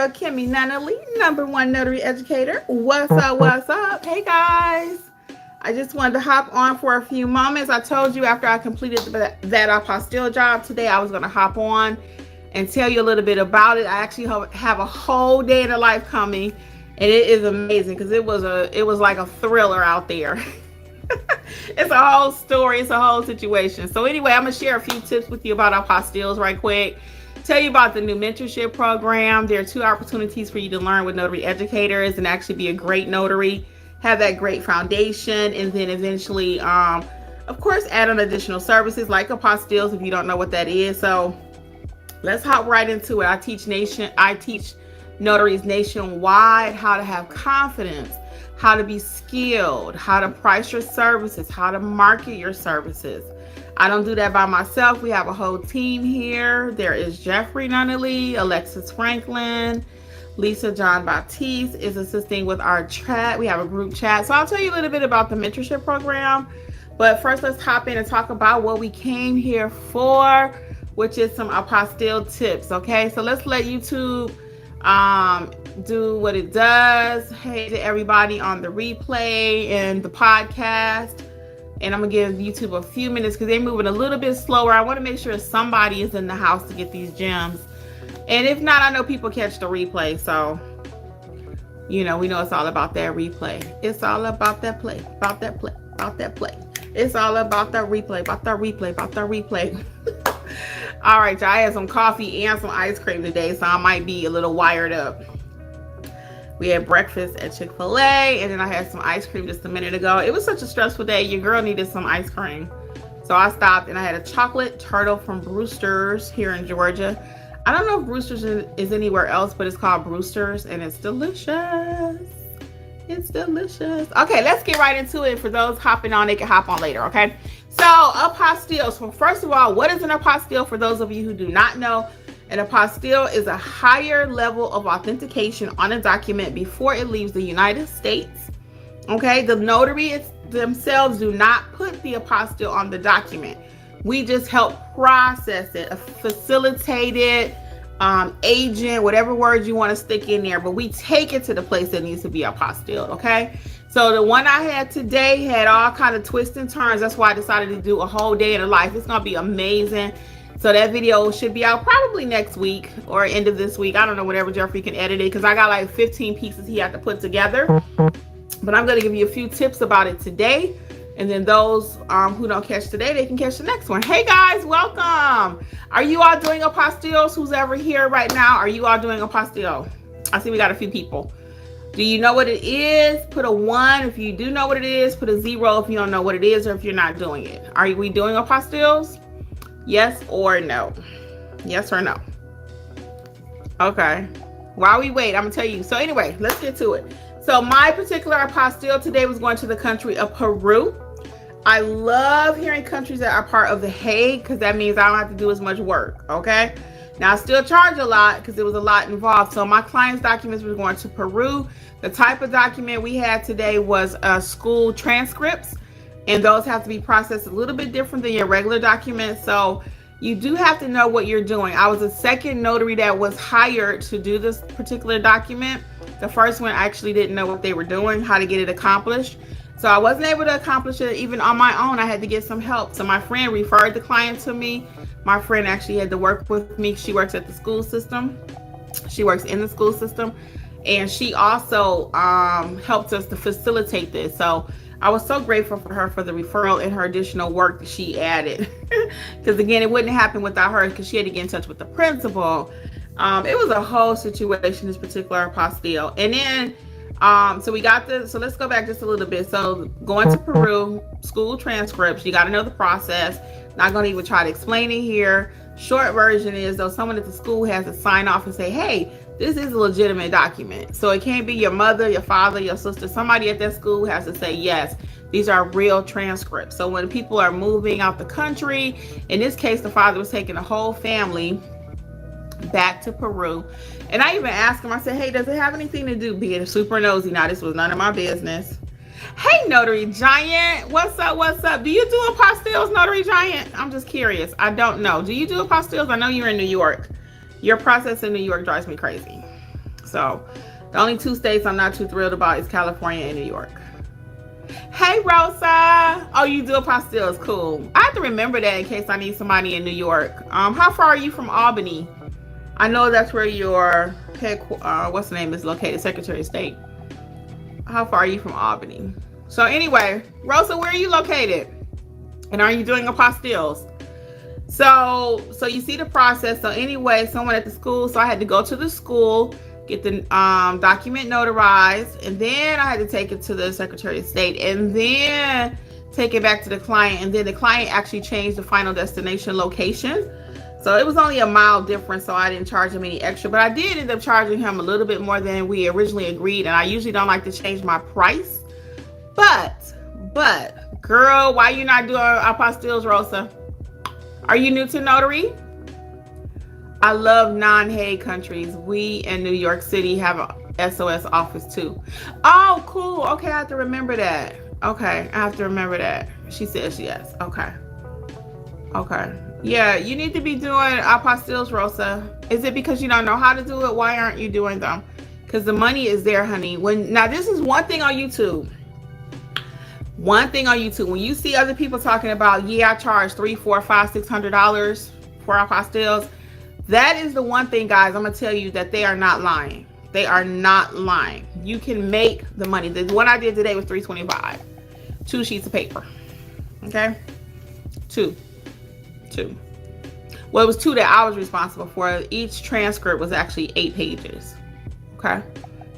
girl, Kimmi Nunnally, #1 notary educator. What's up, what's up? Hey guys. I just wanted to hop on for a few moments. I told you after I completed that apostille job today, I was going to hop on and tell you a little bit about it. I actually have a whole day in the life coming, and it is amazing because it was like a thriller out there. It's a whole story, it's a whole situation. So anyway, I'm gonna share a few tips with you about apostilles right quick. Tell you about the new mentorship program. There are 2 opportunities for you to learn with notary educators and actually be a great notary, have that great foundation, and then eventually, of course, add on additional services like apostilles if you don't know what that is. So let's hop right into it. I teach notaries nationwide how to have confidence, how to be skilled, how to price your services, how to market your services. I don't do that by myself. We have a whole team here. There is Jeffrey Nunnally, Alexis Franklin, Lisa John Baptiste is assisting with our chat. We have a group chat. So I'll tell you a little bit about the mentorship program. But first, let's hop in and talk about what we came here for, which is some apostille tips. Okay, so let's let YouTube do what it does. Hey to everybody on the replay and the podcast. And I'm gonna give YouTube a few minutes because they're moving a little bit slower. I want to make sure somebody is in the house to get these gems. And if not, I know people catch the replay. So, we know it's all about that replay. It's all about that play, about that play, about that play. It's all about that replay, about that replay, about that replay. All right, y'all, I had some coffee and some ice cream today, so I might be a little wired up. We had breakfast at Chick-fil-A, and then I had some ice cream just a minute ago. It was such a stressful day. Your girl needed some ice cream. So I stopped, and I had a chocolate turtle from Brewster's here in Georgia. I don't know if Brewster's is anywhere else, but it's called Brewster's, and it's delicious. It's delicious. Okay, let's get right into it. For those hopping on, they can hop on later, okay? So, apostilles. So, first of all, what is an apostille? For those of you who do not know, an apostille is a higher level of authentication on a document before it leaves the United States. Okay, the notaries themselves do not put the apostille on the document. We just help process it, facilitate it, agent, whatever word you want to stick in there, but we take it to the place that needs to be apostilled, okay? So the one I had today had all kind of twists and turns. That's why I decided to do a whole day in the life. It's going to be amazing. So that video should be out probably next week or end of this week. I don't know, whenever Jeffrey can edit it, because I got like 15 pieces he had to put together. But I'm going to give you a few tips about it today. And then those who don't catch today, they can catch the next one. Hey guys, welcome. Are you all doing apostilles? Who's ever here right now? Are you all doing apostille? I see we got a few people. Do you know what it is? Put a 1 if you do know what it is. Put a 0 if you don't know what it is or if you're not doing it. Are we doing apostilles? Yes or no? Yes or no? Okay. While we wait, I'm gonna tell you. So anyway, let's get to it. So my particular apostille today was going to the country of Peru. I love hearing countries that are part of the Hague because that means I don't have to do as much work, okay? Now, I still charge a lot because there was a lot involved. So my client's documents were going to Peru. The type of document we had today was school transcripts, and those have to be processed a little bit different than your regular documents. So you do have to know what you're doing. I was a second notary that was hired to do this particular document. The first one actually didn't know what they were doing, how to get it accomplished. So I wasn't able to accomplish it even on my own. I had to get some help. So my friend referred the client to me. My friend actually had to work with me. She works at the school system. She works in the school system. And she also helped us to facilitate this. So I was so grateful for her for the referral and her additional work that she added. Because again, it wouldn't happen without her because she had to get in touch with the principal. It was a whole situation, this particular apostille. And then, so we got so let's go back just a little bit. So going to Peru, school transcripts, you got to know the process. Not going to even try to explain it here. Short version is, though, someone at the school has to sign off and say, hey, this is a legitimate document. So it can't be your mother, your father, your sister. Somebody at that school has to say, yes, these are real transcripts. So when people are moving out the country, in this case, the father was taking the whole family back to Peru. And I even asked him, I said, hey, does it have anything to do, being super nosy? Now, this was none of my business. Hey, Notary Giant, what's up, what's up? Do you do apostilles, Notary Giant? I'm just curious. I don't know. Do you do apostilles? I know you're in New York. Your process in New York drives me crazy. So the only 2 states I'm not too thrilled about is California and New York. Hey, Rosa. Oh, you do apostilles. Cool. I have to remember that in case I need somebody in New York. How far are you from Albany? I know that's where your what's the name is located, Secretary of State. How far are you from Albany? So anyway, Rosa, where are you located? And are you doing apostilles? So you see the process. So anyway, someone at the school, so I had to go to the school, get the document notarized, and then I had to take it to the Secretary of State, and then take it back to the client, and then the client actually changed the final destination location. So it was only a mile difference, so I didn't charge him any extra, but I did end up charging him a little bit more than we originally agreed, and I usually don't like to change my price. But girl, why you not doing apostilles, Rosa? Are you new to notary? I love non-Hague countries. We in New York City have a SOS office too. Oh, cool. Okay, I have to remember that. Okay, I have to remember that. She says yes. Okay. Yeah, you need to be doing apostilles, Rosa. Is it because you don't know how to do it? Why aren't you doing them? Because the money is there, honey. Now this is one thing on YouTube. When you see other people talking about, yeah, I charge $300, $400, $500, $600 for apostilles, that is the one thing, guys, I'm gonna tell you that they are not lying. They are not lying. You can make the money. The one I did today was $325. 2 sheets of paper. Okay? Two. Well, it was 2 that I was responsible for. Each transcript was actually 8 pages. Okay?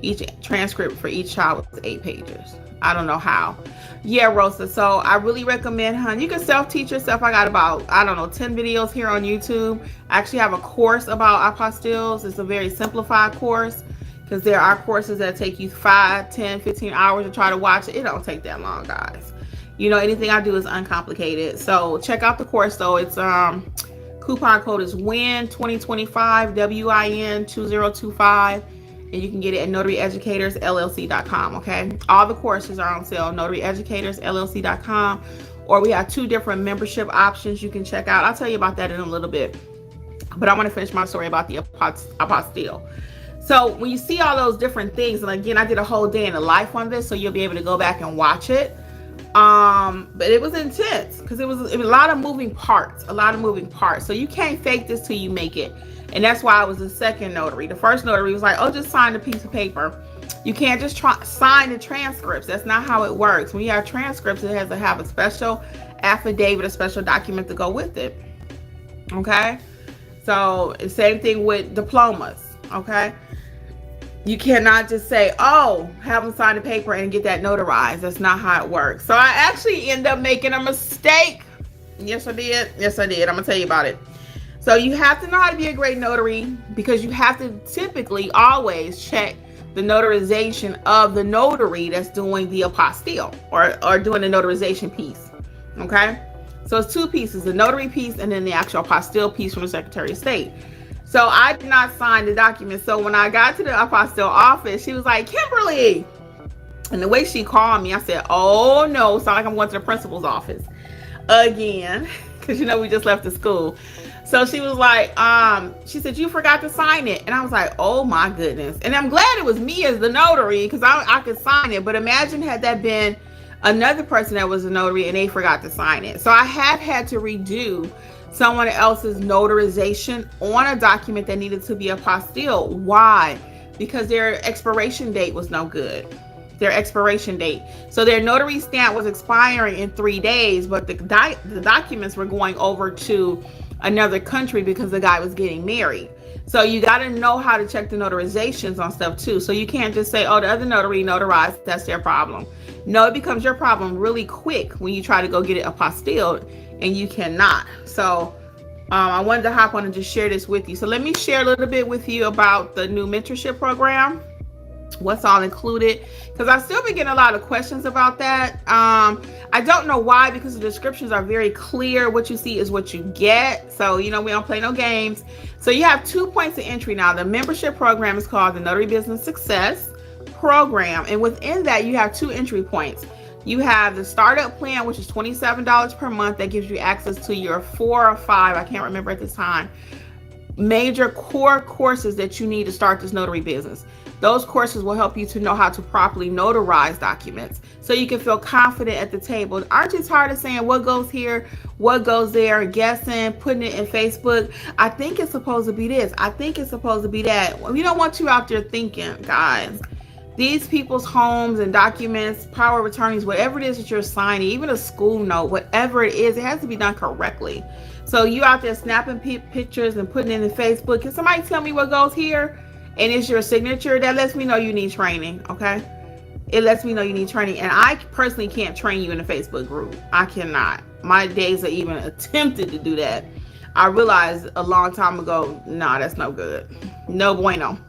Each transcript for each child was 8 pages. I don't know how. Yeah, Rosa. So I really recommend, honey. You can self-teach yourself. I got about, 10 videos here on YouTube. I actually have a course about apostilles. It's a very simplified course, because there are courses that take you 5, 10, 15 hours to try to watch it. It don't take that long, guys. Anything I do is uncomplicated. So check out the course though. It's coupon code is WIN2025, WIN 2025. And you can get it at notaryeducatorsllc.com, okay? All the courses are on sale, notaryeducatorsllc.com, or we have 2 different membership options you can check out. I'll tell you about that in a little bit, but I want to finish my story about the apostille. So when you see all those different things, and again, I did a whole day in the life on this, so you'll be able to go back and watch it. But it was intense, because it was a lot of moving parts, So you can't fake this till you make it. And that's why I was the second notary. The first notary was like, oh, just sign a piece of paper. You can't just sign the transcripts. That's not how it works. When you have transcripts, it has to have a special affidavit, a special document to go with it. Okay? So, same thing with diplomas. Okay? You cannot just say, oh, have them sign the paper and get that notarized. That's not how it works. So I actually end up making a mistake. Yes, I did. I'm going to tell you about it. So you have to know how to be a great notary, because you have to typically always check the notarization of the notary that's doing the apostille or doing the notarization piece. Okay? So it's 2 pieces, the notary piece and then the actual apostille piece from the Secretary of State. So I did not sign the document. So when I got to the apostille office, she was like, Kimberly. And the way she called me, I said, oh no, sound like I'm going to the principal's office again, because we just left the school. So she was like, she said, you forgot to sign it. And I was like, oh my goodness. And I'm glad it was me as the notary, because I could sign it. But imagine had that been another person that was a notary and they forgot to sign it. So I have had to redo someone else's notarization on a document that needed to be apostille. Why? Because their expiration date was no good. Their expiration date. So their notary stamp was expiring in 3 days, but the documents were going over to another country because the guy was getting married. So you got to know how to check the notarizations on stuff too. So you can't just say, oh, the other notary notarized, that's their problem. No, it becomes your problem really quick when you try to go get it apostilled, and you cannot. So I wanted to hop on and just share this with you. So let me share a little bit with you about the new mentorship program. What's all included, because I've still been getting a lot of questions about that. I don't know why, because the descriptions are very clear. What you see is what you get. So we don't play no games. So you have 2 points of entry now. The membership program is called the Notary Business Success Program, and within that you have 2 entry points. You have the startup plan, which is $27 per month. That gives you access to your 4 or 5, I can't remember at this time, major core courses that you need to start this notary business. Those courses will help you to know how to properly notarize documents so you can feel confident at the table. Aren't you tired of saying what goes here, what goes there, guessing, putting it in Facebook? I think it's supposed to be this. I think it's supposed to be that. We don't want you out there thinking, guys. These people's homes and documents, power of attorneys, whatever it is that you're signing, even a school note, whatever it is, it has to be done correctly. So you out there snapping pictures and putting it in Facebook. Can somebody tell me what goes here? And it's your signature. That lets me know you need training, okay? It lets me know you need training. And I personally can't train you in a Facebook group. I cannot. My days are even attempted to do that. I realized a long time ago, nah, that's no good. No bueno.